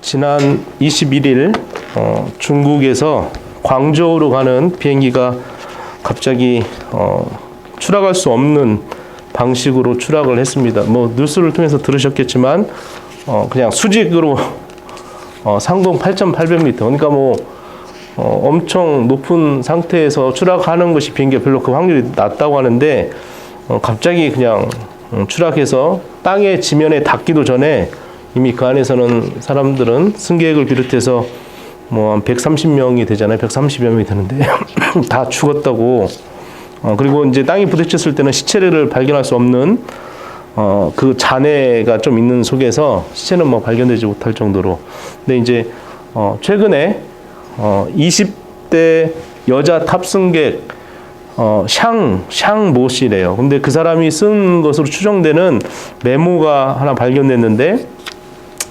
지난 21일 중국에서 광저우로 가는 비행기가 갑자기 추락할 수 없는 방식으로 추락을 했습니다. 뭐 뉴스를 통해서 들으셨겠지만 그냥 수직으로 상공 8,800m, 그러니까 뭐 엄청 높은 상태에서 추락하는 것이 비행기가 별로 그 확률이 낮다고 하는데 갑자기 그냥 추락해서 땅의 지면에 닿기도 전에 이미 그 안에서는 사람들은 승객을 비롯해서 뭐 한 130명이 되잖아요. 130여 명이 되는데 다 죽었다고. 그리고 이제 땅에 부딪혔을 때는 시체를 발견할 수 없는 그 잔해가 좀 있는 속에서 시체는 뭐 발견되지 못할 정도로. 근데 이제 최근에 20대 여자 탑승객 샹모 씨래요. 근데 그 사람이 쓴 것으로 추정되는 메모가 하나 발견됐는데,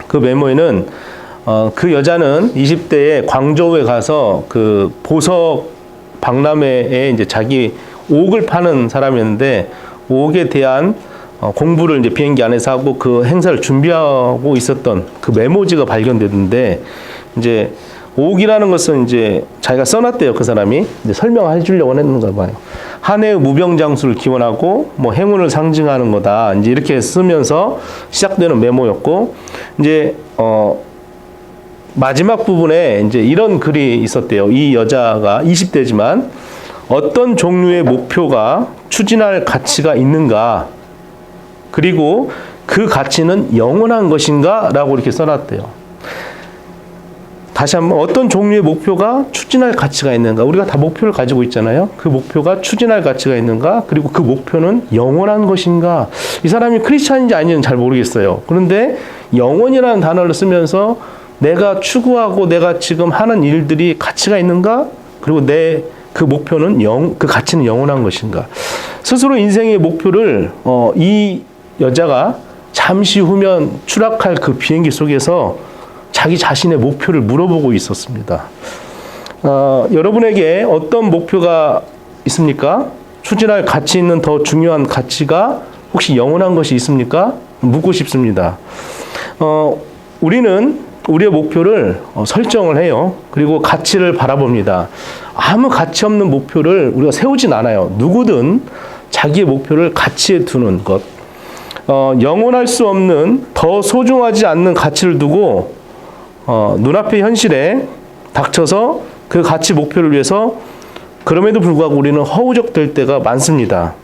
그 메모에는 그 여자는 20대에 광저우에 가서 그 보석 박람회에 이제 자기 옥을 파는 사람이었는데, 옥에 대한 공부를 이제 비행기 안에서 하고 그 행사를 준비하고 있었던 그 메모지가 발견됐는데, 이제 옥이라는 것은 이제 자기가 써놨대요. 그 사람이 이제 설명해 주려고 했는가 봐요. 한 해의 무병장수를 기원하고 뭐 행운을 상징하는 거다, 이제 이렇게 쓰면서 시작되는 메모였고, 이제 마지막 부분에 이제 이런 글이 있었대요. 이 여자가 20대지만 어떤 종류의 목표가 추진할 가치가 있는가, 그리고 그 가치는 영원한 것인가 라고 이렇게 써놨대요. 다시 한번, 어떤 종류의 목표가 추진할 가치가 있는가. 우리가 다 목표를 가지고 있잖아요. 그 목표가 추진할 가치가 있는가, 그리고 그 목표는 영원한 것인가. 이 사람이 크리스찬인지 아닌지는 잘 모르겠어요. 그런데 영원이라는 단어를 쓰면서 내가 추구하고 내가 지금 하는 일들이 가치가 있는가, 그리고 내 그 목표는 그 가치는 영원한 것인가. 스스로 인생의 목표를 이 여자가 잠시 후면 추락할 그 비행기 속에서 자기 자신의 목표를 물어보고 있었습니다. 여러분에게 어떤 목표가 있습니까? 추진할 가치 있는 더 중요한 가치가 혹시 영원한 것이 있습니까? 묻고 싶습니다. 우리는 우리의 목표를 설정을 해요. 그리고 가치를 바라봅니다. 아무 가치 없는 목표를 우리가 세우진 않아요. 누구든 자기의 목표를 가치에 두는 것, 영원할 수 없는 더 소중하지 않는 가치를 두고 눈앞의 현실에 닥쳐서 그 가치 목표를 위해서, 그럼에도 불구하고 우리는 허우적될 때가 많습니다.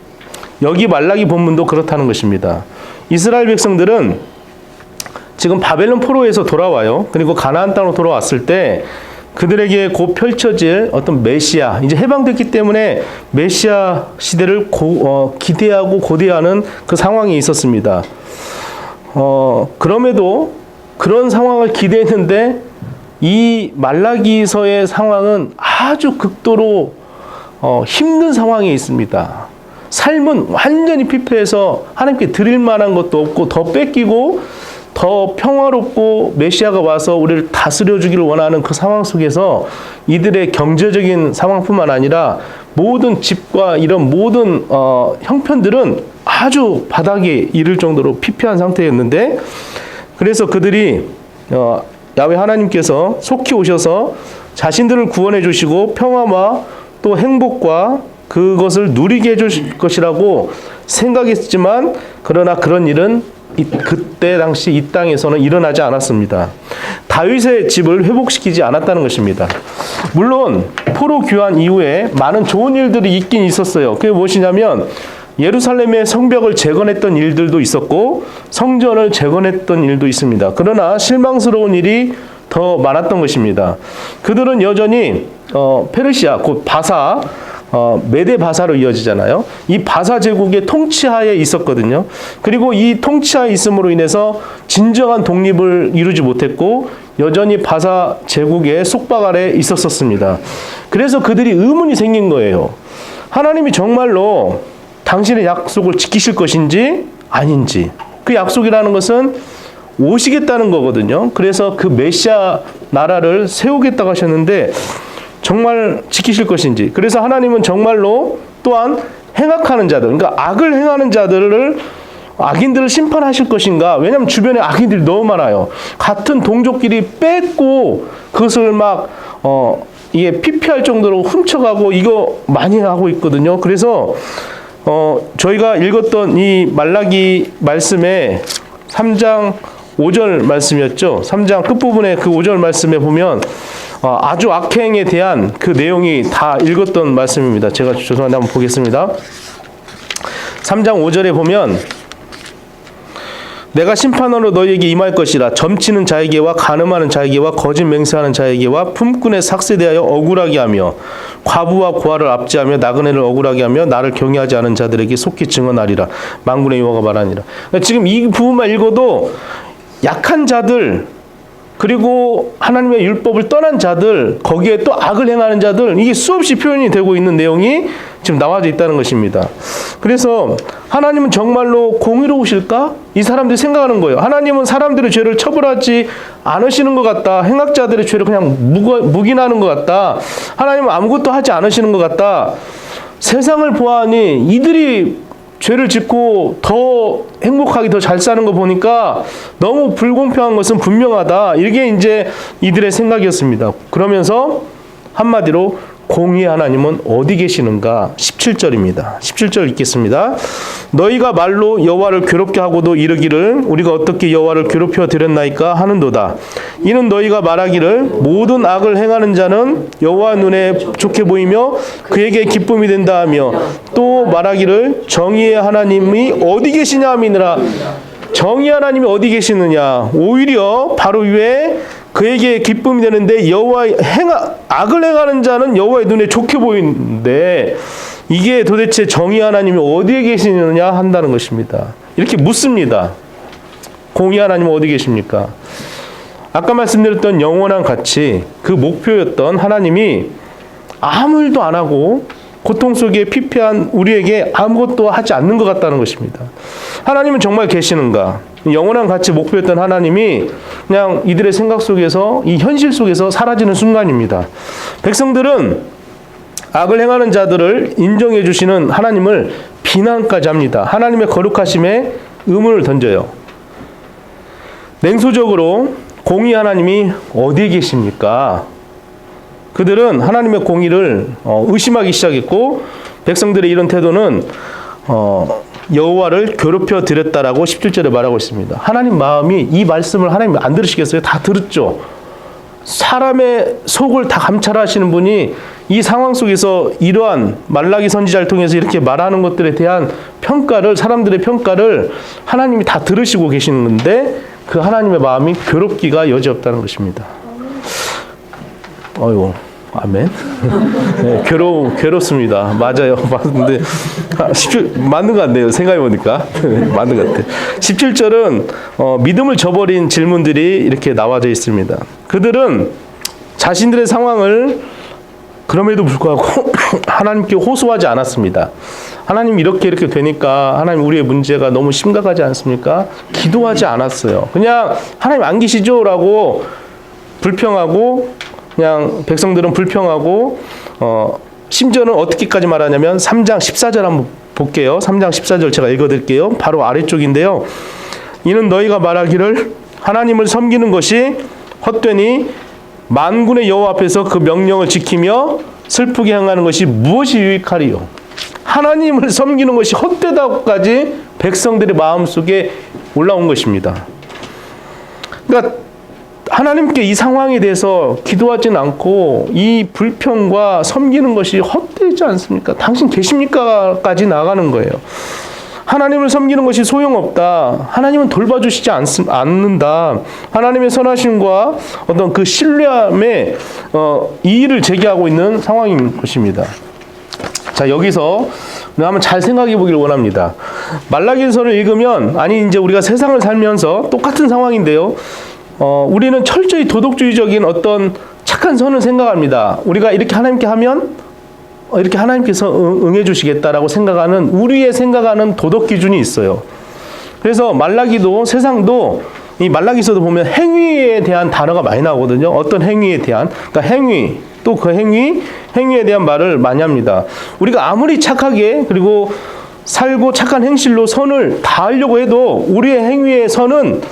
여기 말라기 본문도 그렇다는 것입니다. 이스라엘 백성들은 지금 바벨론 포로에서 돌아와요. 그리고 가나안 땅으로 돌아왔을 때 그들에게 곧 펼쳐질 어떤 메시아, 이제 해방됐기 때문에 메시아 시대를 기대하고 고대하는 그 상황이 있었습니다. 그럼에도 그런 상황을 기대했는데 이 말라기서의 상황은 아주 극도로 힘든 상황에 있습니다. 삶은 완전히 피폐해서 하나님께 드릴 만한 것도 없고, 더 뺏기고 더 평화롭고 메시아가 와서 우리를 다스려 주기를 원하는 그 상황 속에서 이들의 경제적인 상황뿐만 아니라 모든 집과 이런 모든 형편들은 아주 바닥에 이를 정도로 피폐한 상태였는데, 그래서 그들이 야훼 하나님께서 속히 오셔서 자신들을 구원해 주시고 평화와 또 행복과 그것을 누리게 해줄 것이라고 생각했지만, 그러나 그런 일은 그때 당시 이 땅에서는 일어나지 않았습니다. 다윗의 집을 회복시키지 않았다는 것입니다. 물론 포로 귀환 이후에 많은 좋은 일들이 있긴 있었어요. 그게 무엇이냐면 예루살렘의 성벽을 재건했던 일들도 있었고 성전을 재건했던 일도 있습니다. 그러나 실망스러운 일이 더 많았던 것입니다. 그들은 여전히 페르시아, 곧 바사, 메데 바사로 이어지잖아요. 이 바사 제국의 통치하에 있었거든요. 그리고 이 통치하에 있음으로 인해서 진정한 독립을 이루지 못했고 여전히 바사 제국의 속박 아래 있었습니다. 그래서 그들이 의문이 생긴 거예요. 하나님이 정말로 당신의 약속을 지키실 것인지 아닌지. 그 약속이라는 것은 오시겠다는 거거든요. 그래서 그 메시아 나라를 세우겠다고 하셨는데 정말 지키실 것인지. 그래서 하나님은 정말로 또한 행악하는 자들, 그러니까 악을 행하는 자들을 악인들을 심판하실 것인가? 왜냐하면 주변에 악인들이 너무 많아요. 같은 동족끼리 뺏고 그것을 막 이게 피폐할 정도로 훔쳐가고 이거 많이 하고 있거든요. 그래서 저희가 읽었던 이 말라기 말씀에 3장 5절 말씀이었죠. 3장 끝부분에 그 5절 말씀에 보면 아주 악행에 대한 그 내용이 다 읽었던 말씀입니다. 제가 죄송한데 한번 보겠습니다. 3장 5절에 보면 내가 심판으로 너희에게 임할 것이라. 점치는 자에게와 간음하는 자에게와 거짓 맹세하는 자에게와 품꾼의 삭스에 대하여 억울하게 하며 과부와 고아를 압제하며 나그네를 억울하게 하며 나를 경외하지 않은 자들에게 속히 증언하리라. 만군의 여호와가 말하니라. 그러니까 지금 이 부분만 읽어도 약한 자들, 그리고 하나님의 율법을 떠난 자들, 거기에 또 악을 행하는 자들, 이게 수없이 표현이 되고 있는 내용이 지금 나와져 있다는 것입니다. 그래서 하나님은 정말로 공의로우실까? 이 사람들이 생각하는 거예요. 하나님은 사람들의 죄를 처벌하지 않으시는 것 같다. 행악자들의 죄를 그냥 묵인하는 것 같다. 하나님은 아무것도 하지 않으시는 것 같다. 세상을 보아하니 이들이 죄를 짓고 더 행복하게 더 잘 사는 거 보니까 너무 불공평한 것은 분명하다. 이게 이제 이들의 생각이었습니다. 그러면서 한마디로 공의의 하나님은 어디 계시는가? 17절입니다. 17절 읽겠습니다. 너희가 말로 여호와를 괴롭게 하고도 이르기를 우리가 어떻게 여호와를 괴롭혀 드렸나이까 하는도다. 이는 너희가 말하기를 모든 악을 행하는 자는 여호와 눈에 좋게 보이며 그에게 기쁨이 된다 하며 또 말하기를 정의의 하나님이 어디 계시냐 하미니라. 정의 하나님이 어디 계시느냐? 오히려 바로 위에 그에게 기쁨이 되는데 악을 행하는 자는 여호와의 눈에 좋게 보이는데 이게 도대체 정의 하나님이 어디에 계시느냐 한다는 것입니다. 이렇게 묻습니다. 공의 하나님은 어디 계십니까? 아까 말씀드렸던 영원한 가치, 그 목표였던 하나님이 아무 일도 안 하고 고통 속에 피폐한 우리에게 아무것도 하지 않는 것 같다는 것입니다. 하나님은 정말 계시는가? 영원한 가치 목표였던 하나님이 그냥 이들의 생각 속에서, 이 현실 속에서 사라지는 순간입니다. 백성들은 악을 행하는 자들을 인정해 주시는 하나님을 비난까지 합니다. 하나님의 거룩하심에 의문을 던져요. 냉소적으로 공의 하나님이 어디에 계십니까? 그들은 하나님의 공의를 의심하기 시작했고 백성들의 이런 태도는 여호와를 괴롭혀 드렸다라고 17절에 말하고 있습니다. 하나님 마음이 이 말씀을 하나님이 안 들으시겠어요? 다 들었죠. 사람의 속을 다 감찰하시는 분이 이 상황 속에서 이러한 말라기 선지자를 통해서 이렇게 말하는 것들에 대한 평가를, 사람들의 평가를 하나님이 다 들으시고 계시는 건데 그 하나님의 마음이 괴롭기가 여지없다는 것입니다. 어이구. 아멘. 네, 괴롭습니다. 맞아요. 맞는데 맞는 것 같네요. 생각해보니까 맞는 것 같아요. 17절은 믿음을 저버린 질문들이 이렇게 나와져 있습니다. 그들은 자신들의 상황을 그럼에도 불구하고 하나님께 호소하지 않았습니다. 하나님 이렇게 되니까 하나님 우리의 문제가 너무 심각하지 않습니까? 기도하지 않았어요. 그냥 하나님 안 계시죠? 라고 불평하고 그냥 백성들은 불평하고 심지어는 어떻게까지 말하냐면 3장 14절 한번 볼게요. 3장 14절 제가 읽어드릴게요. 바로 아래쪽인데요. 이는 너희가 말하기를 하나님을 섬기는 것이 헛되니 만군의 여호와 앞에서 그 명령을 지키며 슬프게 행하는 것이 무엇이 유익하리요. 하나님을 섬기는 것이 헛되다고까지 백성들의 마음속에 올라온 것입니다. 그러니까 하나님께 이 상황에 대해서 기도하지는 않고 이 불평과 섬기는 것이 헛되지 않습니까? 당신 계십니까? 까지 나가는 거예요. 하나님을 섬기는 것이 소용없다. 하나님은 돌봐주시지 않는다. 하나님의 선하심과 어떤 그 신뢰함에 이의를 제기하고 있는 상황인 것입니다. 자, 여기서 한번 잘 생각해 보기를 원합니다. 말라기서를 읽으면, 아니 이제 우리가 세상을 살면서 똑같은 상황인데요. 우리는 철저히 도덕주의적인 어떤 착한 선을 생각합니다. 우리가 이렇게 하나님께 하면 이렇게 하나님께서 응해 주시겠다라고 생각하는, 우리의 생각하는 도덕 기준이 있어요. 그래서 말라기도, 세상도, 이 말라기서도 보면 행위에 대한 단어가 많이 나오거든요. 어떤 행위에 대한, 그러니까 행위, 또 그 행위에 대한 말을 많이 합니다. 우리가 아무리 착하게, 그리고 살고 착한 행실로 선을 다하려고 해도 우리의 행위의 선은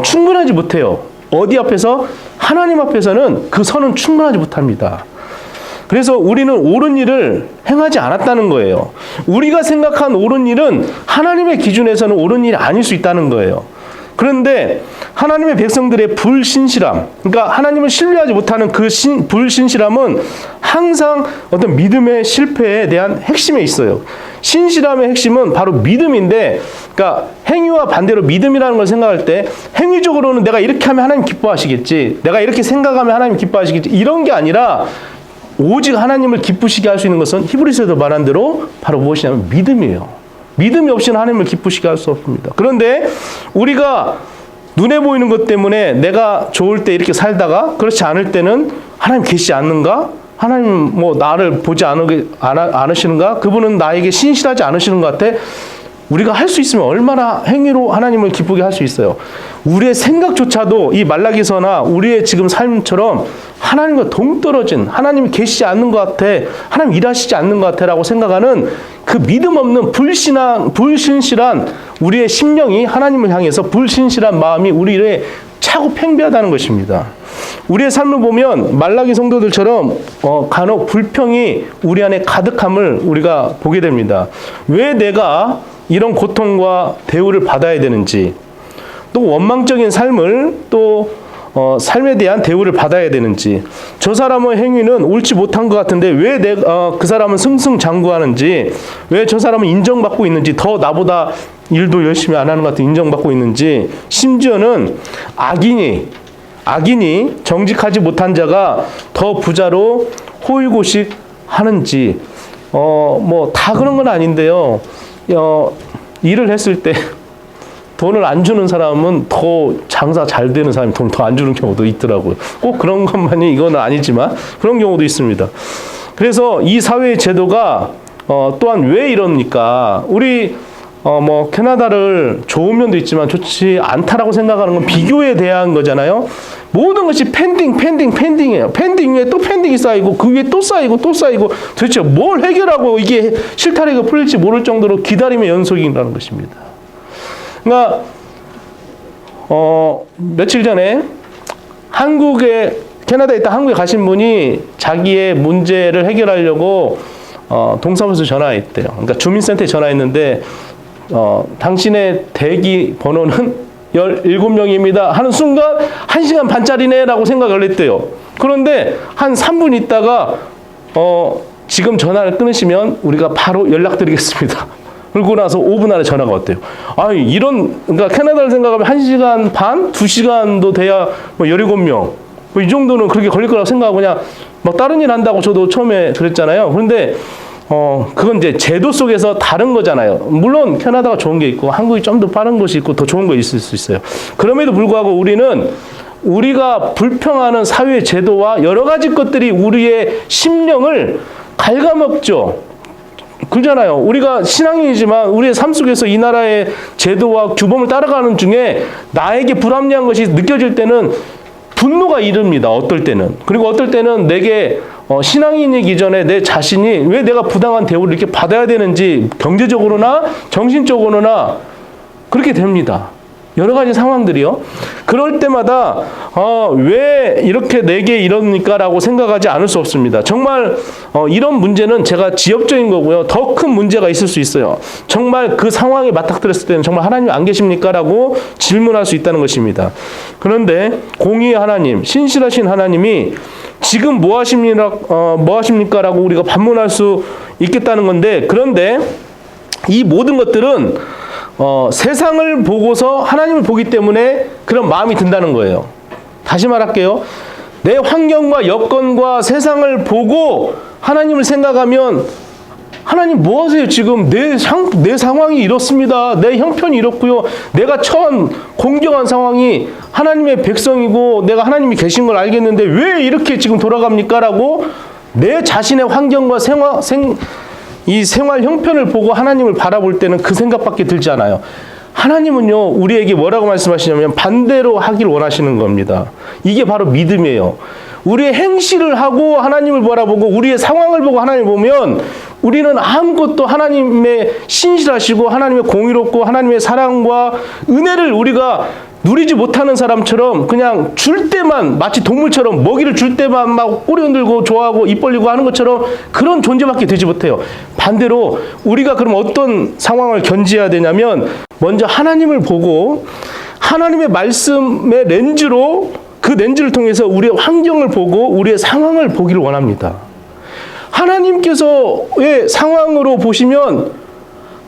충분하지 못해요. 어디 앞에서? 하나님 앞에서는 그 선은 충분하지 못합니다. 그래서 우리는 옳은 일을 행하지 않았다는 거예요. 우리가 생각한 옳은 일은 하나님의 기준에서는 옳은 일이 아닐 수 있다는 거예요. 그런데 하나님의 백성들의 불신실함, 그러니까 하나님을 신뢰하지 못하는 그 불신실함은 항상 어떤 믿음의 실패에 대한 핵심에 있어요. 신실함의 핵심은 바로 믿음인데, 그러니까 행위와 반대로 믿음이라는 걸 생각할 때 행위적으로는 내가 이렇게 하면 하나님 기뻐하시겠지, 내가 이렇게 생각하면 하나님 기뻐하시겠지, 이런 게 아니라 오직 하나님을 기쁘시게 할 수 있는 것은 히브리서에도 말한 대로 바로 무엇이냐면 믿음이에요. 믿음이 없이는 하나님을 기쁘시게 할 수 없습니다. 그런데 우리가 눈에 보이는 것 때문에 내가 좋을 때 이렇게 살다가 그렇지 않을 때는 하나님 계시지 않는가? 하나님 뭐 나를 보지 않으시는가? 그분은 나에게 신실하지 않으시는 것 같아? 우리가 할 수 있으면 얼마나 행위로 하나님을 기쁘게 할 수 있어요. 우리의 생각조차도 이 말라기서나 우리의 지금 삶처럼 하나님과 동떨어진, 하나님이 계시지 않는 것 같아, 하나님 일하시지 않는 것 같아 라고 생각하는 그 믿음 없는 불신실한 우리의 심령이 하나님을 향해서 불신실한 마음이 우리를 차고 팽배하다는 것입니다. 우리의 삶을 보면 말라기 성도들처럼 간혹 불평이 우리 안에 가득함을 우리가 보게 됩니다. 왜 내가 이런 고통과 대우를 받아야 되는지, 또 원망적인 삶을 또 삶에 대한 대우를 받아야 되는지, 저 사람의 행위는 옳지 못한 것 같은데 왜 그 사람은 승승장구하는지, 왜 저 사람은 인정받고 있는지, 더 나보다 일도 열심히 안 하는 것 같은 인정받고 있는지, 심지어는 악인이 정직하지 못한 자가 더 부자로 호의고식 하는지, 뭐 다 그런 건 아닌데요. 일을 했을 때 돈을 안 주는 사람은 더 장사 잘 되는 사람이 돈 더 안 주는 경우도 있더라고요. 꼭 그런 것만이 이거는 아니지만 그런 경우도 있습니다. 그래서 이 사회의 제도가 또한 왜 이럽니까? 우리 뭐 캐나다를 좋은 면도 있지만 좋지 않다라고 생각하는 건 비교에 대한 거잖아요. 모든 것이 펜딩이에요. 펜딩 위에 또 펜딩이 쌓이고 그 위에 또 쌓이고 도대체 뭘 해결하고 이게 실타래가 풀릴지 모를 정도로 기다림의 연속이라는 것입니다. 그러니까 며칠 전에 캐나다에 있다 한국에 가신 분이 자기의 문제를 해결하려고 동사무소 전화했대요. 그러니까 주민센터에 전화했는데 당신의 대기 번호는 17명입니다 하는 순간 1시간 반짜리네 라고 생각을 했대요. 그런데 한 3분 있다가 지금 전화를 끊으시면 우리가 바로 연락드리겠습니다. 그러고 나서 5분 안에 전화가 왔대요. 그러니까 캐나다를 생각하면 1시간 반, 2시간도 돼야 뭐 17명. 뭐 이 정도는 그렇게 걸릴 거라고 생각하고 그냥 뭐 다른 일 한다고 저도 처음에 그랬잖아요. 그런데 그건 이제 제도 속에서 다른 거잖아요. 물론 캐나다가 좋은 게 있고 한국이 좀 더 빠른 것이 있고 더 좋은 거 있을 수 있어요. 그럼에도 불구하고 우리는 우리가 불평하는 사회 제도와 여러 가지 것들이 우리의 심령을 갉아먹죠. 그렇잖아요. 우리가 신앙인이지만 우리의 삶 속에서 이 나라의 제도와 규범을 따라가는 중에 나에게 불합리한 것이 느껴질 때는 분노가 이릅니다. 어떨 때는. 그리고 어떨 때는 내게 신앙인이기 전에 내 자신이 왜 내가 부당한 대우를 이렇게 받아야 되는지 경제적으로나 정신적으로나 그렇게 됩니다. 여러 가지 상황들이요. 그럴 때마다 왜 이렇게 내게 이럽니까? 라고 생각하지 않을 수 없습니다. 정말 이런 문제는 제가 지엽적인 거고요. 더 큰 문제가 있을 수 있어요. 정말 그 상황에 맞닥뜨렸을 때는 정말 하나님 안 계십니까? 라고 질문할 수 있다는 것입니다. 그런데 공의의 하나님, 신실하신 하나님이 지금 뭐 하십니까? 라고 우리가 반문할 수 있겠다는 건데, 그런데 이 모든 것들은 세상을 보고서 하나님을 보기 때문에 그런 마음이 든다는 거예요. 다시 말할게요. 내 환경과 여건과 세상을 보고 하나님을 생각하면 하나님 뭐 하세요? 지금 내 상황이 이렇습니다. 내 형편이 이렇고요. 내가 처한 공경한 상황이 하나님의 백성이고 내가 하나님이 계신 걸 알겠는데 왜 이렇게 지금 돌아갑니까? 라고 내 자신의 환경과 이 생활 형편을 보고 하나님을 바라볼 때는 그 생각밖에 들지 않아요. 하나님은요, 우리에게 뭐라고 말씀하시냐면 반대로 하길 원하시는 겁니다. 이게 바로 믿음이에요. 우리의 행실을 하고 하나님을 바라보고 우리의 상황을 보고 하나님을 보면 우리는 아무것도 하나님의 신실하시고 하나님의 공의롭고 하나님의 사랑과 은혜를 우리가 누리지 못하는 사람처럼 그냥 줄 때만 마치 동물처럼 먹이를 줄 때만 막 꼬리 흔들고 좋아하고 입 벌리고 하는 것처럼 그런 존재밖에 되지 못해요. 반대로 우리가 그럼 어떤 상황을 견지해야 되냐면 먼저 하나님을 보고 하나님의 말씀의 렌즈로 그 렌즈를 통해서 우리의 환경을 보고 우리의 상황을 보기를 원합니다. 하나님께서의 상황으로 보시면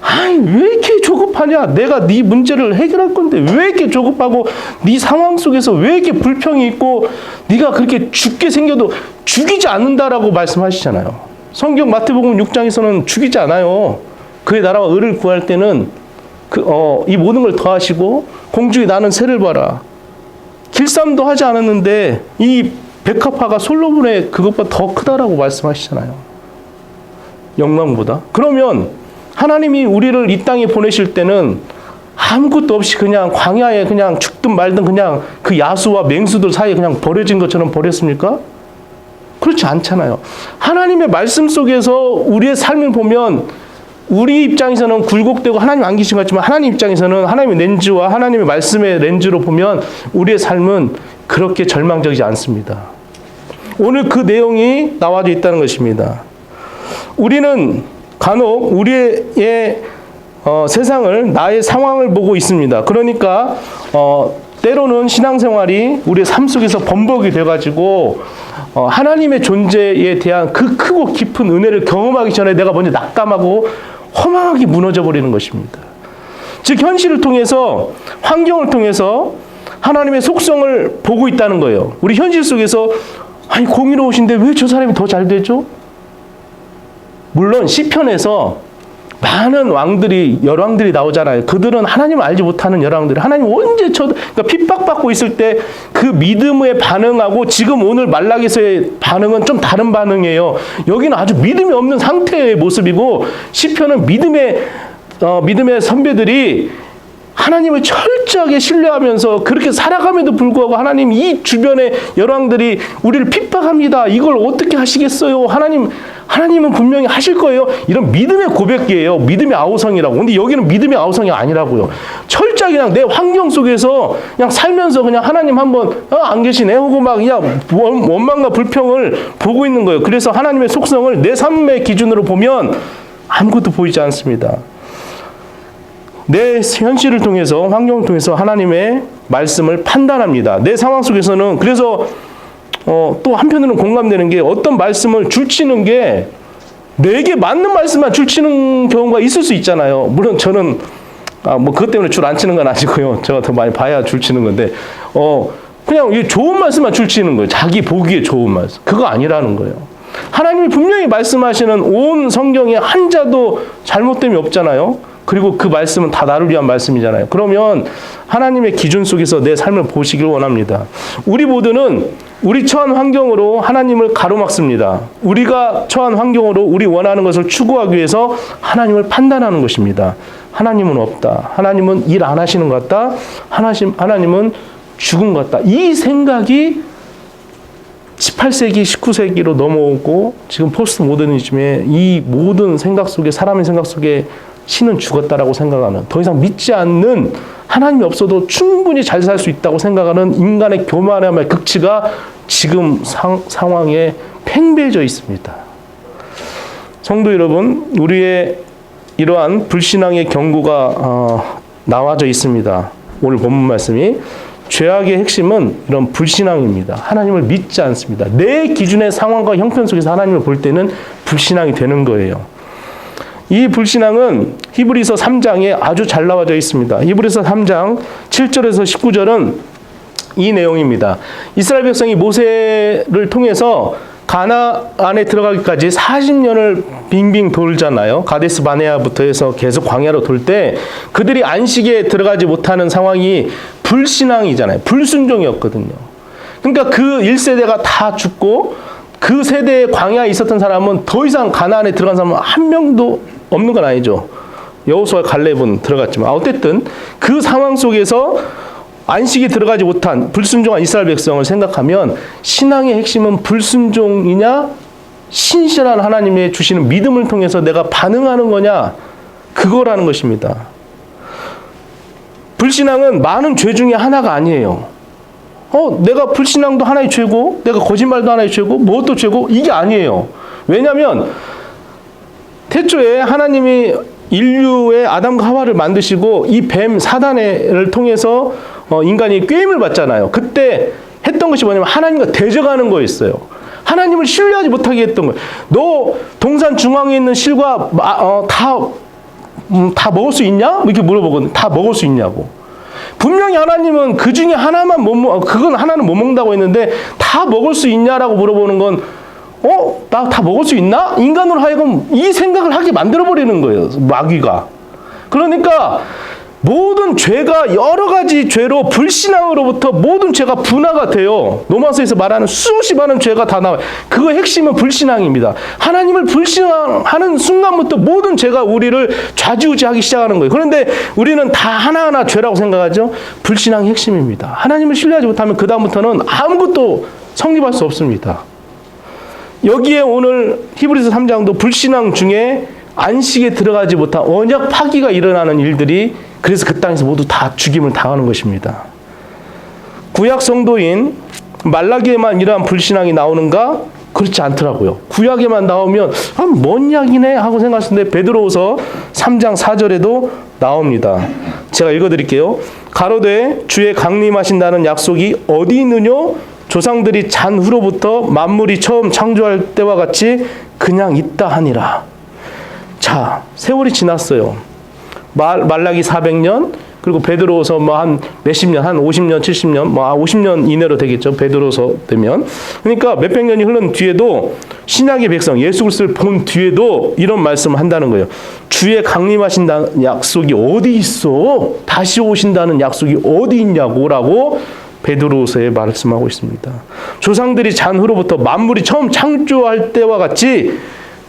아니 왜 이렇게 조급하냐? 내가 네 문제를 해결할 건데 왜 이렇게 조급하고 네 상황 속에서 왜 이렇게 불평이 있고 네가 그렇게 죽게 생겨도 죽이지 않는다라고 말씀하시잖아요. 성경 마태복음 6장에서는 죽이지 않아요. 그의 나라와 의를 구할 때는 이 모든 걸 더하시고 공중에 나는 새를 봐라. 길쌈도 하지 않았는데 이 백합화가 솔로몬의 그것보다 더 크다라고 말씀하시잖아요. 영광보다. 그러면 하나님이 우리를 이 땅에 보내실 때는 아무것도 없이 그냥 광야에 그냥 죽든 말든 그냥 그 야수와 맹수들 사이에 그냥 버려진 것처럼 버렸습니까? 그렇지 않잖아요. 하나님의 말씀 속에서 우리의 삶을 보면 우리 입장에서는 굴곡되고 하나님 안 계신 것 같지만 하나님 입장에서는 하나님의 렌즈와 하나님의 말씀의 렌즈로 보면 우리의 삶은 그렇게 절망적이지 않습니다. 오늘 그 내용이 나와져 있다는 것입니다. 우리는 간혹 우리의 세상을 나의 상황을 보고 있습니다. 그러니까 때로는 신앙생활이 우리의 삶 속에서 범벅이 돼가지고 하나님의 존재에 대한 그 크고 깊은 은혜를 경험하기 전에 내가 먼저 낙담하고 허망하게 무너져 버리는 것입니다. 즉 현실을 통해서 환경을 통해서 하나님의 속성을 보고 있다는 거예요. 우리 현실 속에서 아니 공의로우신데 왜 저 사람이 더 잘 되죠? 물론 시편에서 많은 왕들이 열왕들이 나오잖아요. 그들은 하나님을 알지 못하는 열왕들이 하나님 언제 그러니까 핍박받고 있을 때 그 믿음에 반응하고 지금 오늘 말라기서의 반응은 좀 다른 반응이에요. 여기는 아주 믿음이 없는 상태의 모습이고 시편은 믿음의 선배들이 하나님을 철저하게 신뢰하면서 그렇게 살아감에도 불구하고 하나님 이 주변의 열왕들이 우리를 핍박합니다. 이걸 어떻게 하시겠어요? 하나님은 분명히 하실 거예요. 이런 믿음의 고백이에요. 믿음의 아우성이라고. 근데 여기는 믿음의 아우성이 아니라고요. 철저하게 그냥 내 환경 속에서 그냥 살면서 그냥 하나님 한번 안 계시네 하고 막 그냥 원망과 불평을 보고 있는 거예요. 그래서 하나님의 속성을 내 삶의 기준으로 보면 아무것도 보이지 않습니다. 내 현실을 통해서 환경을 통해서 하나님의 말씀을 판단합니다. 내 상황 속에서는 그래서 또 한편으로는 공감되는 게 어떤 말씀을 줄치는 게 내게 맞는 말씀만 줄치는 경우가 있을 수 있잖아요. 물론 저는 뭐 그것 때문에 줄 안 치는 건 아니고요. 제가 더 많이 봐야 줄치는 건데 그냥 좋은 말씀만 줄치는 거예요. 자기 보기에 좋은 말씀. 그거 아니라는 거예요. 하나님이 분명히 말씀하시는 온 성경에 한 자도 잘못됨이 없잖아요. 그리고 그 말씀은 다 나를 위한 말씀이잖아요. 그러면 하나님의 기준 속에서 내 삶을 보시길 원합니다. 우리 모두는 우리 처한 환경으로 하나님을 가로막습니다. 우리가 처한 환경으로 우리 원하는 것을 추구하기 위해서 하나님을 판단하는 것입니다. 하나님은 없다. 하나님은 일 안 하시는 것 같다. 하나님은 죽은 것 같다. 이 생각이 18세기, 19세기로 넘어오고 지금 포스트 모더니즘의 이 모든 생각 속에 사람의 생각 속에 신은 죽었다라고 생각하는 더 이상 믿지 않는 하나님이 없어도 충분히 잘 살 수 있다고 생각하는 인간의 교만함의 극치가 지금 상황에 팽배해져 있습니다. 성도 여러분, 우리의 이러한 불신앙의 경고가 나와져 있습니다. 오늘 본문 말씀이 죄악의 핵심은 이런 불신앙입니다. 하나님을 믿지 않습니다. 내 기준의 상황과 형편 속에서 하나님을 볼 때는 불신앙이 되는 거예요. 이 불신앙은 히브리서 3장에 아주 잘 나와져 있습니다. 히브리서 3장 7절에서 19절은 이 내용입니다. 이스라엘 백성이 모세를 통해서 가나안에 들어가기까지 40년을 빙빙 돌잖아요. 가데스 바네아부터 해서 계속 광야로 돌 때 그들이 안식에 들어가지 못하는 상황이 불신앙이잖아요. 불순종이었거든요. 그러니까 그 1세대가 다 죽고 그 세대에 광야에 있었던 사람은 더 이상 가나안에 들어간 사람은 한 명도 없는 건 아니죠. 여호수아 갈렙은 들어갔지만 어쨌든 그 상황 속에서 안식에 들어가지 못한 불순종한 이스라엘 백성을 생각하면 신앙의 핵심은 불순종이냐 신실한 하나님의 주시는 믿음을 통해서 내가 반응하는 거냐 그거라는 것입니다. 불신앙은 많은 죄 중에 하나가 아니에요. 내가 불신앙도 하나의 죄고 내가 거짓말도 하나의 죄고 무엇도 죄고 이게 아니에요. 왜냐하면 태초에 하나님이 인류의 아담과 하와를 만드시고 이 뱀 사단을 통해서 인간이 꾀임을 받잖아요. 그때 했던 것이 뭐냐면 하나님과 대적하는 거였어요. 하나님을 신뢰하지 못하게 했던 거예요. 너 동산 중앙에 있는 실과 다 먹을 수 있냐? 이렇게 물어보거든요. 다 먹을 수 있냐고. 분명히 하나님은 그 중에 하나만 그건 하나는 못 먹는다고 했는데 다 먹을 수 있냐라고 물어보는 건 나 다 먹을 수 있나? 인간으로 하여금 이 생각을 하게 만들어버리는 거예요. 마귀가. 그러니까 모든 죄가 여러 가지 죄로 불신앙으로부터 모든 죄가 분화가 돼요. 로마서에서 말하는 수없이 많은 죄가 다 나와요. 그거 핵심은 불신앙입니다. 하나님을 불신앙하는 순간부터 모든 죄가 우리를 좌지우지하기 시작하는 거예요. 그런데 우리는 다 하나하나 죄라고 생각하죠. 불신앙이 핵심입니다. 하나님을 신뢰하지 못하면 그 다음부터는 아무것도 성립할 수 없습니다. 여기에 오늘 히브리서 3장도 불신앙 중에 안식에 들어가지 못한 언약 파기가 일어나는 일들이 그래서 그 땅에서 모두 다 죽임을 당하는 것입니다. 구약 성도인 말라기에만 이러한 불신앙이 나오는가? 그렇지 않더라고요. 구약에만 나오면 뭔 이야기네 하고 생각했는데 베드로후서 3장 4절에도 나옵니다. 제가 읽어드릴게요. 가로되 주의 강림하신다는 약속이 어디 있느냐? 조상들이 잔 후로부터 만물이 처음 창조할 때와 같이 그냥 있다 하니라. 자, 세월이 지났어요. 말라기 400년, 그리고 베드로서 한 몇십 년, 한 50년, 70년, 50년 이내로 되겠죠. 베드로서 되면. 그러니까 몇백 년이 흐른 뒤에도 신약의 백성, 예수 그리스도를 본 뒤에도 이런 말씀을 한다는 거예요. 주의 강림하신다는 약속이 어디 있어? 다시 오신다는 약속이 어디 있냐고라고 베드로서에 말씀하고 있습니다. 조상들이 잔 후로부터 만물이 처음 창조할 때와 같이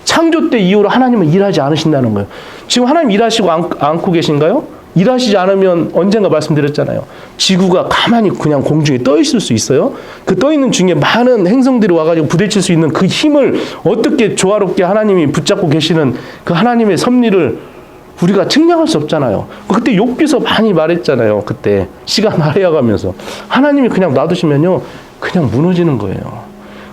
창조 때 이후로 하나님은 일하지 않으신다는 거예요. 지금 하나님 일하시고 않고 계신가요? 일하시지 않으면 언젠가 말씀드렸잖아요. 지구가 가만히 그냥 공중에 떠 있을 수 있어요? 그 떠 있는 중에 많은 행성들이 와가지고 부딪힐 수 있는 그 힘을 어떻게 조화롭게 하나님이 붙잡고 계시는 그 하나님의 섭리를 우리가 측량할 수 없잖아요. 그때 욥기서 많이 말했잖아요. 그때 시간 할애해가면서 하나님이 그냥 놔두시면요 그냥 무너지는 거예요.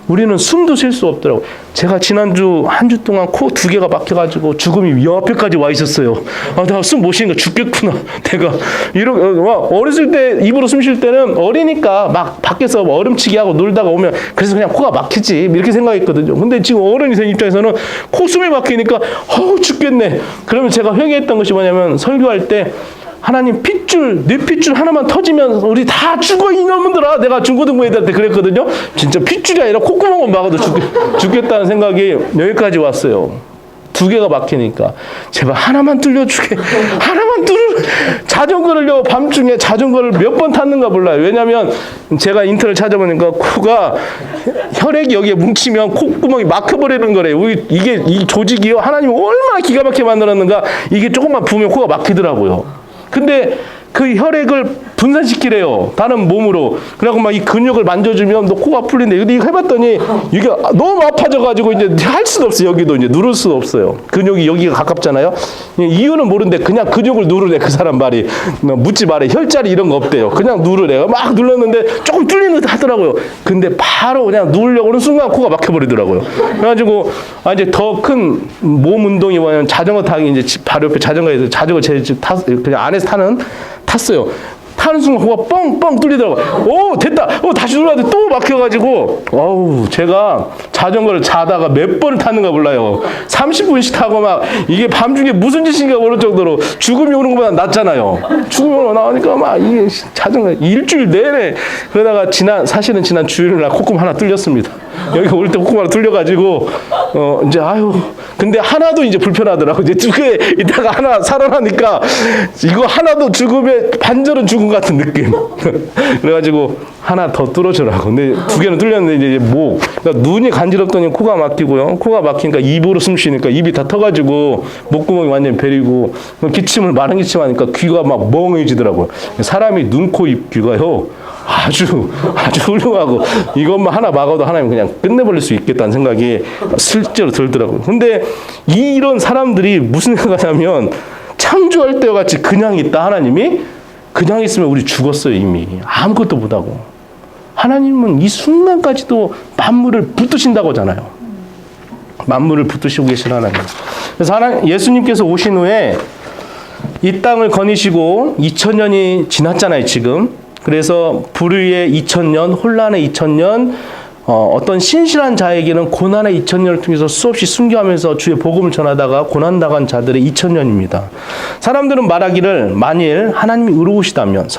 우리는 숨도 쉴 수 없더라고요. 제가 지난주 한 주 동안 코 2개가 막혀가지고 죽음이 옆에까지 와 있었어요. 나 숨 못 쉬니까 죽겠구나. 내가 어렸을 때 입으로 숨 쉴 때는 어리니까 막 밖에서 얼음치기 하고 놀다가 오면 그래서 그냥 코가 막히지 이렇게 생각했거든요. 근데 지금 어른이 된 입장에서는 코 숨이 막히니까 죽겠네. 그러면 제가 회개했던 것이 뭐냐면 설교할 때 하나님 뇌 핏줄 하나만 터지면 우리 다 죽어 이놈들아. 내가 중고등부 애들한테 그랬거든요. 진짜 핏줄이 아니라 콧구멍만 막아도 죽겠다는 생각이 여기까지 왔어요. 2개가 막히니까 제발 하나만 뚫려주게. 하나만 자전거를요 밤중에 자전거를 몇 번 탔는가 몰라요. 왜냐면 제가 인터넷 찾아보니까 코가 혈액이 여기에 뭉치면 콧구멍이 막혀버리는 거래요. 이게 이 조직이요 하나님 얼마나 기가 막히게 만들었는가. 이게 조금만 부으면 코가 막히더라고요. 근데 그 혈액을 분산시키래요. 다른 몸으로. 그래갖고 막 이 근육을 만져주면 너 코가 풀린대. 근데 이거 해봤더니 이게 너무 아파져가지고 이제 할 수도 없어요. 여기도 이제 누를 수도 없어요. 근육이 여기가 가깝잖아요. 이유는 모르는데 그냥 근육을 누르래. 그 사람 말이. 묻지 말해. 혈자리 이런 거 없대요. 그냥 누르래. 막 눌렀는데 조금 뚫리는 듯 하더라고요. 근데 바로 그냥 누르려고 하는 순간 코가 막혀버리더라고요. 그래가지고 이제 더 큰 몸 운동이 뭐냐면 자전거 타기 이제 바로 옆에 자전거에서 자전거 제 집 그냥 안에서 탔어요. 타는 순간 코가 뻥뻥 뚫리더라고요. 오 됐다. 다시 눌렀는데 또 막혀가지고 제가 자전거를 자다가 몇 번을 탔는가 몰라요. 30분씩 타고 막 이게 밤중에 무슨 짓인가 모를 정도로 죽음이 오는 것보다 낫잖아요. 죽음이 나오니까 막 이게 자전거 일주일 내내 그러다가 사실은 지난 주일날 콧구멍 하나 뚫렸습니다. 여기 올 때 콧구멍 하나 뚫려가지고 이제 근데 하나도 이제 불편하더라고. 이제 2개 있다가 하나 살아나니까 이거 하나도 죽음의 반절은 죽음 같은 느낌. 그래가지고 하나 더 뚫어주라고. 근데 2개는 뚫렸는데 이제 그러니까 눈이 간지럽더니 코가 막히고요. 코가 막히니까 입으로 숨 쉬니까 입이 다 터가지고 목구멍이 완전히 베리고 기침을 마른 기침하니까 귀가 막 멍해지더라고요. 사람이 눈, 코, 입, 귀가요. 아주 훌륭하고 이것만 하나 막아도 하나님 그냥 끝내버릴 수 있겠다는 생각이 실제로 들더라고요. 근데 이런 사람들이 무슨 생각하냐면 창조할 때와 같이 그냥 있다 하나님이 그냥 있으면 우리 죽었어요 이미. 아무것도 못하고. 하나님은 이 순간까지도 만물을 붙드신다고 하잖아요. 만물을 붙드시고 계신 하나님. 그래서 예수님께서 오신 후에 이 땅을 거니시고 2000년이 지났잖아요 지금. 그래서 불의의 2000년, 혼란의 2000년, 어떤 신실한 자에게는 고난의 2000년을 통해서 수없이 순교하면서 주의 복음을 전하다가 고난당한 자들의 2000년입니다. 사람들은 말하기를 만일 하나님이 의로우시다면,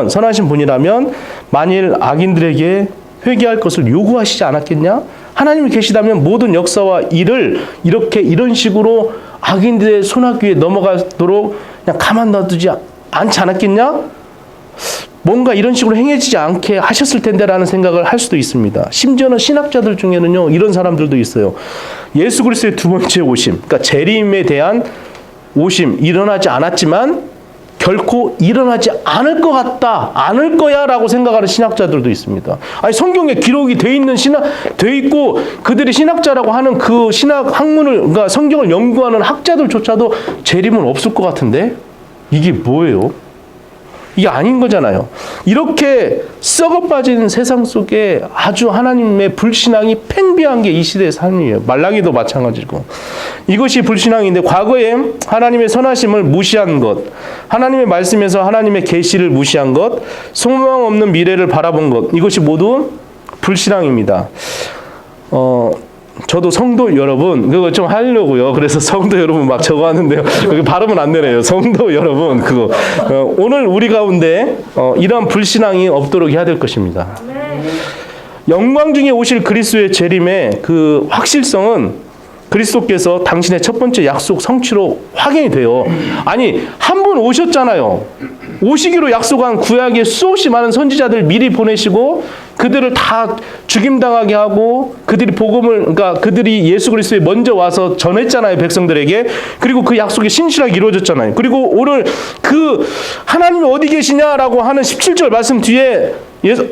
선하신 분이라면 만일 악인들에게 회개할 것을 요구하시지 않았겠냐? 하나님이 계시다면 모든 역사와 일을 이런 식으로 악인들의 손아귀에 넘어가도록 그냥 가만 놔두지 않지 않았겠냐? 뭔가 이런 식으로 행해지지 않게 하셨을 텐데라는 생각을 할 수도 있습니다. 심지어는 신학자들 중에는요 이런 사람들도 있어요. 예수 그리스도의 두 번째 오심, 그러니까 재림에 대한 오심 일어나지 않았지만 결코 일어나지 않을 것 같다, 않을 거야라고 생각하는 신학자들도 있습니다. 아니 성경에 기록이 돼 있고 그들이 신학자라고 하는 그 신학 학문을 그러니까 성경을 연구하는 학자들조차도 재림은 없을 것 같은데 이게 뭐예요? 이게 아닌 거잖아요. 이렇게 썩어 빠진 세상 속에 아주 하나님의 불신앙이 팽배한 게 이 시대의 삶이에요. 말라기도 마찬가지고. 이것이 불신앙인데 과거에 하나님의 선하심을 무시한 것, 하나님의 말씀에서 하나님의 계시를 무시한 것, 소망 없는 미래를 바라본 것, 이것이 모두 불신앙입니다. 저도 성도 여러분 그거 좀 하려고요. 그래서 성도 여러분 막 적어왔는데요. 여기 발음은 안 되네요. 성도 여러분 그거 오늘 우리 가운데 이런 불신앙이 없도록 해야 될 것입니다. 영광 중에 오실 그리스도의 재림의 그 확실성은 그리스도께서 당신의 첫 번째 약속 성취로 확인이 돼요. 아니 한 분 오셨잖아요. 오시기로 약속한 구약의 수없이 많은 선지자들 미리 보내시고 그들을 다 죽임당하게 하고 그러니까 그들이 예수 그리스도에 먼저 와서 전했잖아요 백성들에게. 그리고 그 약속이 신실하게 이루어졌잖아요. 그리고 오늘 그 하나님이 어디 계시냐라고 하는 17절 말씀 뒤에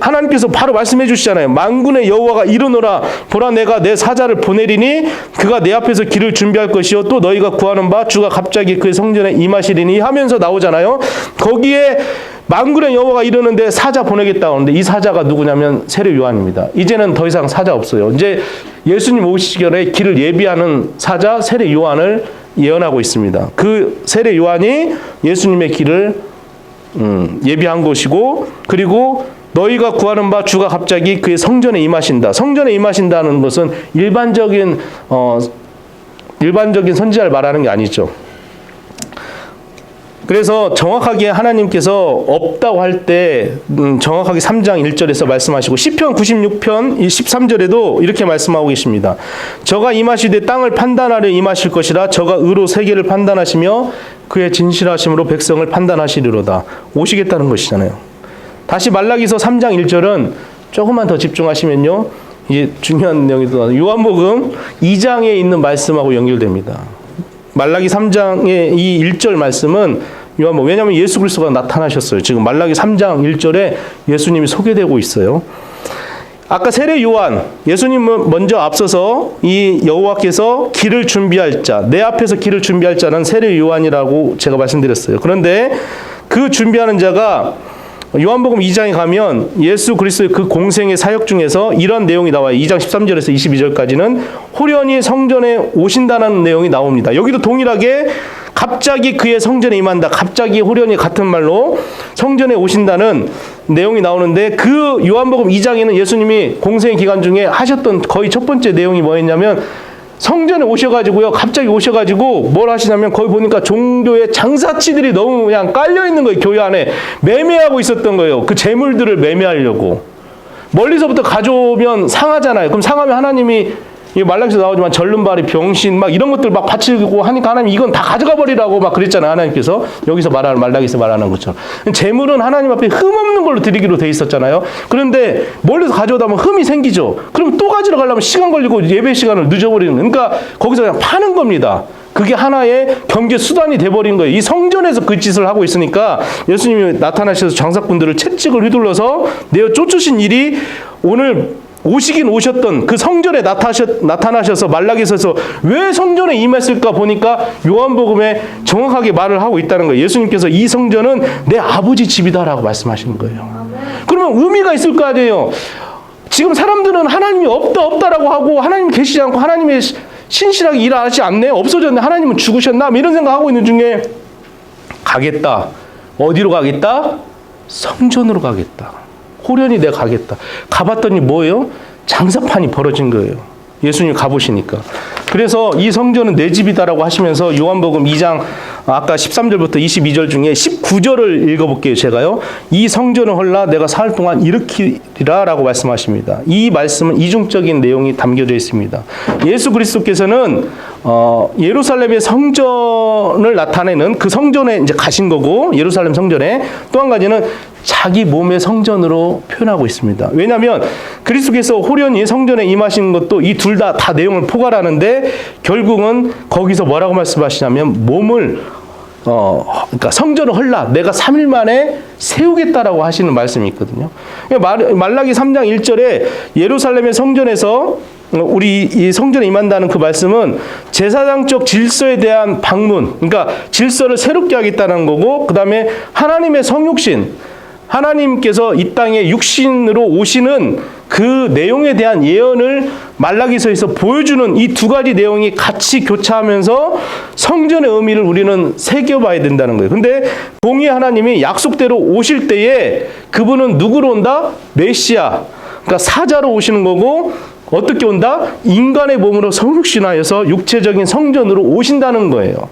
하나님께서 바로 말씀해 주시잖아요. 만군의 여호와가 이르노라 보라 내가 내 사자를 보내리니 그가 내 앞에서 길을 준비할 것이요 또 너희가 구하는 바 주가 갑자기 그의 성전에 임하시리니 하면서 나오잖아요. 거기에 만군의 여호와가 이르는데 사자 보내겠다고 하는데 이 사자가 누구냐면 세례 요한입니다. 이제는 더 이상 사자 없어요. 이제 예수님 오시기 전에 길을 예비하는 사자 세례 요한을 예언하고 있습니다. 그 세례 요한이 예수님의 길을 예비한 것이고 그리고 너희가 구하는 바 주가 갑자기 그의 성전에 임하신다. 성전에 임하신다는 것은 일반적인 선지자를 말하는 게 아니죠. 그래서 정확하게 하나님께서 없다고 할 때 정확하게 3장 1절에서 말씀하시고 시편 96편 13절에도 이렇게 말씀하고 계십니다. 저가 임하시되 땅을 판단하려 임하실 것이라 저가 의로 세계를 판단하시며 그의 진실하심으로 백성을 판단하시리로다. 오시겠다는 것이잖아요. 다시 말라기서 3장 1절은 조금만 더 집중하시면요. 이게 중요한 내용이 또 요한복음 2장에 있는 말씀하고 연결됩니다. 말라기 3장의 이 1절 말씀은 왜냐하면 예수 그리스도가 나타나셨어요. 지금 말라기 3장 1절에 예수님이 소개되고 있어요. 아까 세례 요한, 예수님은 먼저 앞서서 이 여호와께서 길을 준비할 자, 내 앞에서 길을 준비할 자는 세례 요한이라고 제가 말씀드렸어요. 그런데 그 준비하는 자가 요한복음 2장에 가면 예수 그리스도의 그 공생의 사역 중에서 이런 내용이 나와요. 2장 13절에서 22절까지는 호련히 성전에 오신다는 내용이 나옵니다. 여기도 동일하게 갑자기 그의 성전에 임한다. 갑자기 호련히 같은 말로 성전에 오신다는 내용이 나오는데 그 요한복음 2장에는 예수님이 공생 기간 중에 하셨던 거의 첫 번째 내용이 뭐였냐면 성전에 오셔가지고요. 갑자기 오셔가지고 뭘 하시냐면 거기 보니까 종교의 장사치들이 너무 그냥 깔려있는 거예요. 교회 안에 매매하고 있었던 거예요. 그 재물들을 매매하려고. 멀리서부터 가져오면 상하잖아요. 그럼 상하면 하나님이 이 말라기서 나오지만 절름발이 병신 막 이런 것들 막 바치고 하니까 하나님 이건 다 가져가 버리라고 막 그랬잖아요. 하나님께서 여기서 말하는 말라기서 말하는 것처럼 재물은 하나님 앞에 흠 없는 걸로 드리기로 돼 있었잖아요. 그런데 멀리서 가져오다 보면 흠이 생기죠. 그럼 또 가지러 가려면 시간 걸리고 예배 시간을 늦어버리는, 그러니까 거기서 그냥 파는 겁니다. 그게 하나의 경제 수단이 돼버린 거예요. 이 성전에서 그 짓을 하고 있으니까 예수님이 나타나셔서 장사꾼들을 채찍을 휘둘러서 내어 쫓으신 일이 오늘 오시긴 오셨던 그 성전에 나타나셔서 말라기서에서 왜 성전에 임했을까 보니까 요한복음에 정확하게 말을 하고 있다는 거예요. 예수님께서 이 성전은 내 아버지 집이다라고 말씀하시는 거예요. 그러면 의미가 있을 거 아니에요. 지금 사람들은 하나님이 없다라고 하고 하나님 계시지 않고 하나님의 신실하게 일하지 않네, 없어졌네, 하나님은 죽으셨나 이런 생각하고 있는 중에 가겠다. 어디로 가겠다? 성전으로 가겠다. 호련히 내가 가겠다. 가봤더니 뭐예요? 장사판이 벌어진 거예요. 예수님 가보시니까. 그래서 이 성전은 내 집이다라고 하시면서 요한복음 2장 아까 13절부터 22절 중에 19절을 읽어볼게요. 제가요. 이 성전을 헐라 내가 사흘 동안 일으키리라 라고 말씀하십니다. 이 말씀은 이중적인 내용이 담겨져 있습니다. 예수 그리스도께서는 예루살렘의 성전을 나타내는 그 성전에 이제 가신 거고, 예루살렘 성전에 또 한 가지는 자기 몸의 성전으로 표현하고 있습니다. 왜냐하면 그리스도께서 호련히 성전에 임하신 것도 이 둘 다 내용을 포괄하는데 결국은 거기서 뭐라고 말씀하시냐면 몸을 그러니까 성전을 헐라 내가 3일 만에 세우겠다라고 하시는 말씀이 있거든요. 말라기 3장 1절에 예루살렘의 성전에서 우리 이 성전에 임한다는 그 말씀은 제사장적 질서에 대한 방문, 그러니까 질서를 새롭게 하겠다는 거고, 그 다음에 하나님의 성육신, 하나님께서 이 땅에 육신으로 오시는 그 내용에 대한 예언을 말라기서에서 보여주는 이 두 가지 내용이 같이 교차하면서 성전의 의미를 우리는 새겨봐야 된다는 거예요. 근데 공의 하나님이 약속대로 오실 때에 그분은 누구로 온다? 메시아, 그러니까 사자로 오시는 거고, 어떻게 온다? 인간의 몸으로 성육신하여서 육체적인 성전으로 오신다는 거예요.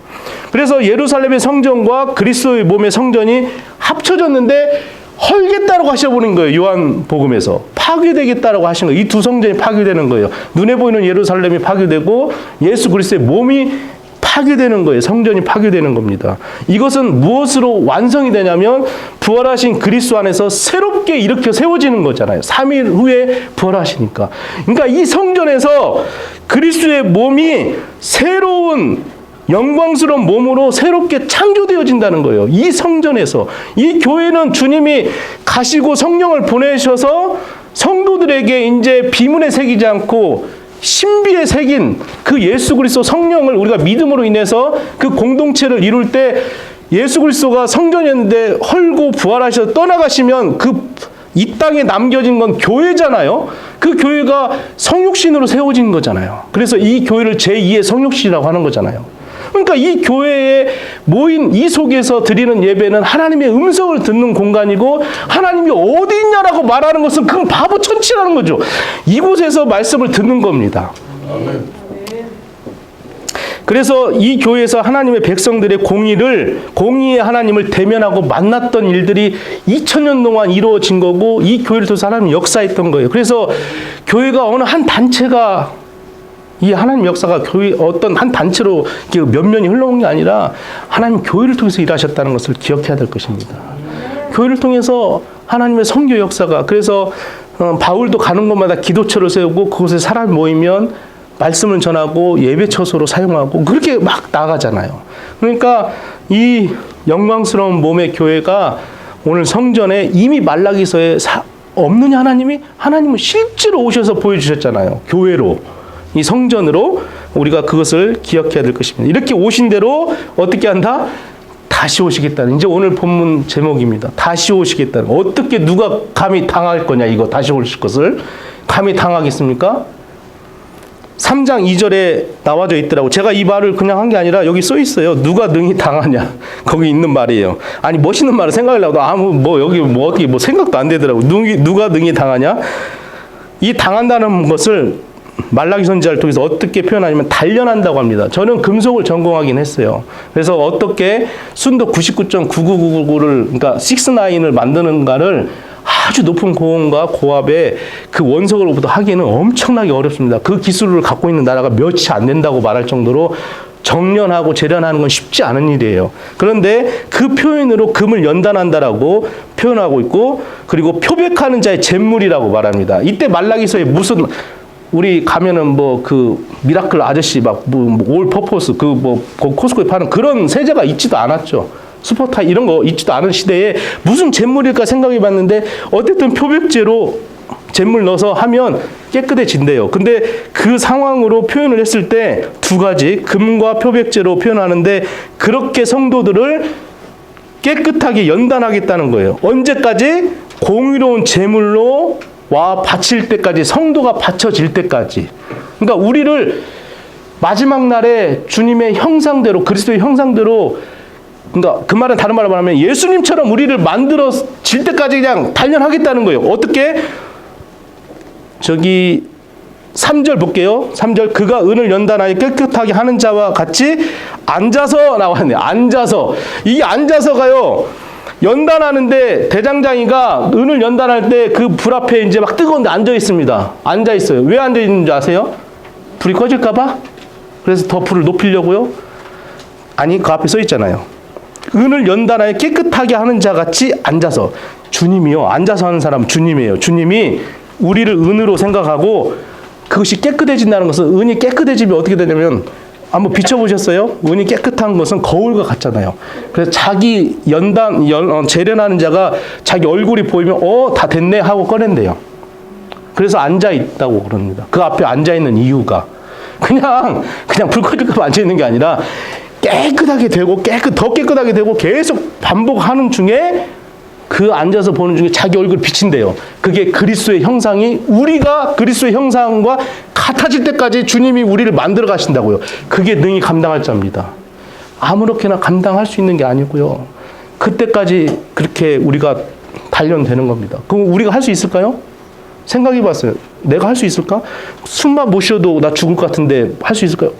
그래서 예루살렘의 성전과 그리스도의 몸의 성전이 합쳐졌는데 헐겠다라고 하셔버린 거예요. 요한복음에서 파괴되겠다라고 하신 거예요. 이 두 성전이 파괴되는 거예요. 눈에 보이는 예루살렘이 파괴되고 예수 그리스도의 몸이 파괴되는 거예요. 성전이 파괴되는 겁니다. 이것은 무엇으로 완성이 되냐면 부활하신 그리스도 안에서 새롭게 일으켜 세워지는 거잖아요. 3일 후에 부활하시니까. 그러니까 이 성전에서 그리스도의 몸이 새로운 영광스러운 몸으로 새롭게 창조되어진다는 거예요. 이 성전에서. 이 교회는 주님이 가시고 성령을 보내셔서 성도들에게 이제 비문에 새기지 않고 신비에 새긴 그 예수 그리스도 성령을 우리가 믿음으로 인해서 그 공동체를 이룰 때 예수 그리스도가 성전이었는데 헐고 부활하셔서 떠나가시면 이 땅에 남겨진 건 교회잖아요. 그 교회가 성육신으로 세워진 거잖아요. 그래서 이 교회를 제2의 성육신이라고 하는 거잖아요. 그러니까 이 교회에 모인 이 속에서 드리는 예배는 하나님의 음성을 듣는 공간이고, 하나님이 어디 있냐라고 말하는 것은 그건 바보 천치라는 거죠. 이곳에서 말씀을 듣는 겁니다. 그래서 이 교회에서 하나님의 백성들의 공의의 하나님을 대면하고 만났던 일들이 2000년 동안 이루어진 거고, 이 교회를 통해서 하나님이 역사했던 거예요. 그래서 교회가 어느 한 단체가, 이 하나님 역사가 교회 어떤 한 단체로 몇 년이 흘러온 게 아니라 하나님 교회를 통해서 일하셨다는 것을 기억해야 될 것입니다. 교회를 통해서 하나님의 선교 역사가, 그래서 바울도 가는 곳마다 기도처를 세우고 그곳에 사람 모이면 말씀을 전하고 예배 처소로 사용하고 그렇게 막 나가잖아요. 그러니까 이 영광스러운 몸의 교회가 오늘 성전에 이미 말라기서에 없느냐 하나님은 실제로 오셔서 보여주셨잖아요. 교회로. 이 성전으로 우리가 그것을 기억해야 될 것입니다. 이렇게 오신 대로 어떻게 한다? 다시 오시겠다는, 이제 오늘 본문 제목입니다. 다시 오시겠다는. 어떻게 누가 감히 당할 거냐, 이거 다시 오실 것을. 감히 당하겠습니까? 3장 2절에 나와져 있더라고. 제가 이 말을 그냥 한 게 아니라 여기 써 있어요. 누가 능히 당하냐. 거기 있는 말이에요. 아니, 멋있는 말을 생각하려고 여기 어떻게 생각도 안 되더라고. 누가 능히 당하냐? 이 당한다는 것을 말라기 선지자를 통해서 어떻게 표현하냐면 단련한다고 합니다. 저는 금속을 전공하긴 했어요. 그래서 어떻게 순도 99.9999를 그러니까 69을 만드는가를 아주 높은 고온과 고압에 그 원석으로부터 하기는 엄청나게 어렵습니다. 그 기술을 갖고 있는 나라가 몇이 안 된다고 말할 정도로 정련하고 재련하는 건 쉽지 않은 일이에요. 그런데 그 표현으로 금을 연단한다라고 표현하고 있고, 그리고 표백하는 자의 잿물이라고 말합니다. 이때 말라기서에 무슨 우리 가면은 뭐 그 미라클 아저씨 막 올 퍼포스 그 뭐 코스코에 파는 그런 세제가 있지도 않았죠. 슈퍼타이 이런 거 있지도 않은 시대에 무슨 잿물일까 생각해 봤는데 어쨌든 표백제로 잿물 넣어서 하면 깨끗해진대요. 근데 그 상황으로 표현을 했을 때 두 가지 금과 표백제로 표현하는데 그렇게 성도들을 깨끗하게 연단하겠다는 거예요. 언제까지? 공의로운 제물로 와 바칠 때까지, 성도가 바쳐질 때까지. 그러니까 우리를 마지막 날에 주님의 형상대로, 그리스도의 형상대로, 그러니까 그 말은 다른 말로 말하면 예수님처럼 우리를 만들어질 때까지 그냥 단련하겠다는 거예요. 어떻게? 저기 3절 볼게요. 3절 그가 은을 연단하여 깨끗하게 하는 자와 같이 앉아서 나왔네. 앉아서. 이게 앉아서가요. 연단하는데 대장장이가 은을 연단할 때 그 불 앞에 이제 막 뜨거운데 앉아 있습니다. 앉아 있어요. 왜 앉아 있는 줄 아세요? 불이 꺼질까 봐? 그래서 더 불을 높이려고요? 아니, 그 앞에 써 있잖아요. 은을 연단하여 깨끗하게 하는 자 같이 앉아서. 주님이요. 앉아서 하는 사람은 주님이에요. 주님이 우리를 은으로 생각하고 그것이 깨끗해진다는 것은, 은이 깨끗해지면 어떻게 되냐면, 한번 비춰보셨어요? 은이 깨끗한 것은 거울과 같잖아요. 그래서 자기 재련하는 자가 자기 얼굴이 보이면 다 됐네 하고 꺼낸대요. 그래서 앉아 있다고 그럽니다. 그 앞에 앉아 있는 이유가 그냥 불 꺼질까 앉아 있는 게 아니라 깨끗하게 되고 더 깨끗하게 되고 계속 반복하는 중에, 그 앉아서 보는 중에 자기 얼굴 비친대요. 그게 그리스도의 형상이, 우리가 그리스도의 형상과 같아질 때까지 주님이 우리를 만들어 가신다고요. 그게 능히 감당할 자입니다. 아무렇게나 감당할 수 있는 게 아니고요. 그때까지 그렇게 우리가 단련되는 겁니다. 그럼 우리가 할 수 있을까요? 생각해 봤어요. 내가 할 수 있을까? 숨만 못 쉬어도 나 죽을 것 같은데 할 수 있을까요?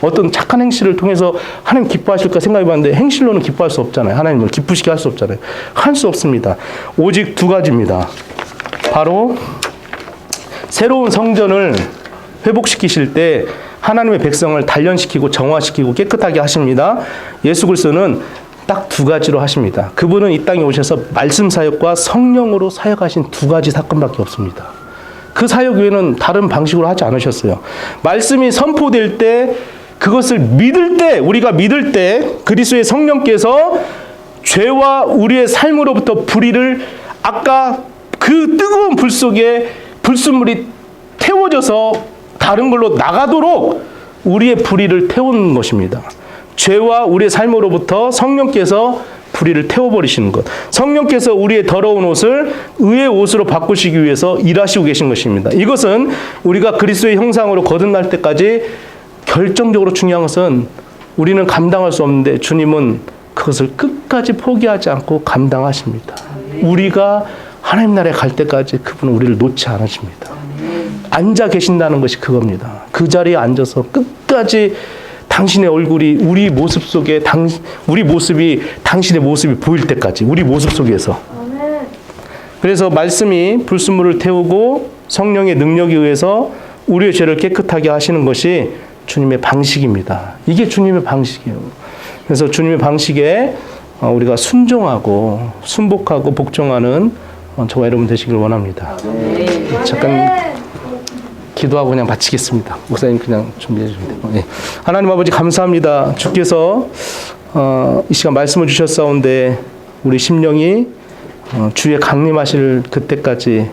어떤 착한 행실을 통해서 하나님 기뻐하실까 생각해 봤는데 행실로는 기뻐할 수 없잖아요. 하나님을 기쁘시게 할 수 없잖아요. 할 수 없습니다. 오직 두 가지입니다. 바로 새로운 성전을 회복시키실 때 하나님의 백성을 단련시키고 정화시키고 깨끗하게 하십니다. 예수 그리스도는 딱 두 가지로 하십니다. 그분은 이 땅에 오셔서 말씀 사역과 성령으로 사역하신 두 가지 사건밖에 없습니다. 그 사역 외에는 다른 방식으로 하지 않으셨어요. 말씀이 선포될 때, 그것을 믿을 때, 우리가 믿을 때 그리스도의 성령께서 죄와 우리의 삶으로부터 불의를, 아까 그 뜨거운 불 속에 불순물이 태워져서 다른 걸로 나가도록 우리의 불의를 태우는 것입니다. 죄와 우리의 삶으로부터 성령께서 불의를 태워버리시는 것. 성령께서 우리의 더러운 옷을 의의 옷으로 바꾸시기 위해서 일하시고 계신 것입니다. 이것은 우리가 그리스도의 형상으로 거듭날 때까지 결정적으로 중요한 것은, 우리는 감당할 수 없는데 주님은 그것을 끝까지 포기하지 않고 감당하십니다. 우리가 하나님 나라에 갈 때까지 그분은 우리를 놓지 않으십니다. 앉아 계신다는 것이 그겁니다. 그 자리에 앉아서 끝까지 당신의 얼굴이 우리 모습 속에, 우리 모습이 당신의 모습이 보일 때까지, 우리 모습 속에서. 그래서 말씀이 불순물을 태우고 성령의 능력에 의해서 우리의 죄를 깨끗하게 하시는 것이 주님의 방식입니다. 이게 주님의 방식이에요. 그래서 주님의 방식에 우리가 순종하고 순복하고 복종하는 저와 여러분 되시길 원합니다. 잠깐 기도하고 그냥 마치겠습니다. 목사님 그냥 준비해 주시면 돼요. 네. 하나님 아버지 감사합니다. 주께서 이 시간 말씀을 주셨사온데 우리 심령이 주의 강림하실 그때까지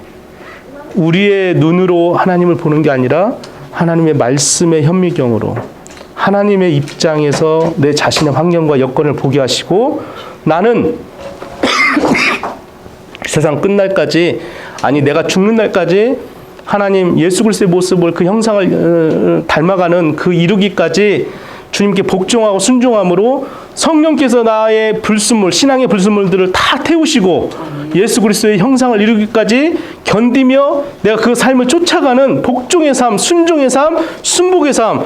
우리의 눈으로 하나님을 보는 게 아니라 하나님의 말씀의 현미경으로, 하나님의 입장에서 내 자신의 환경과 여건을 보게 하시고, 나는 세상 끝날까지, 아니 내가 죽는 날까지 하나님 예수 그리스도의 모습을, 그 형상을 닮아가는 그 이루기까지 주님께 복종하고 순종함으로 성령께서 나의 불순물, 신앙의 불순물들을 다 태우시고 예수 그리스도의 형상을 이루기까지 견디며 내가 그 삶을 쫓아가는 복종의 삶, 순종의 삶, 순복의 삶,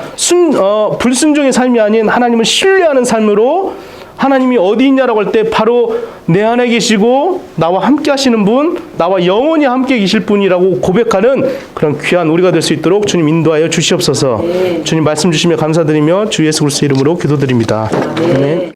불순종의 삶이 아닌 하나님을 신뢰하는 삶으로 하나님이 어디 있냐라고 할 때 바로 내 안에 계시고 나와 함께 하시는 분, 나와 영원히 함께 계실 분이라고 고백하는 그런 귀한 우리가 될 수 있도록 주님 인도하여 주시옵소서. 주님 말씀 주시며 감사드리며 주 예수 그리스도 이름으로 기도드립니다. 아멘.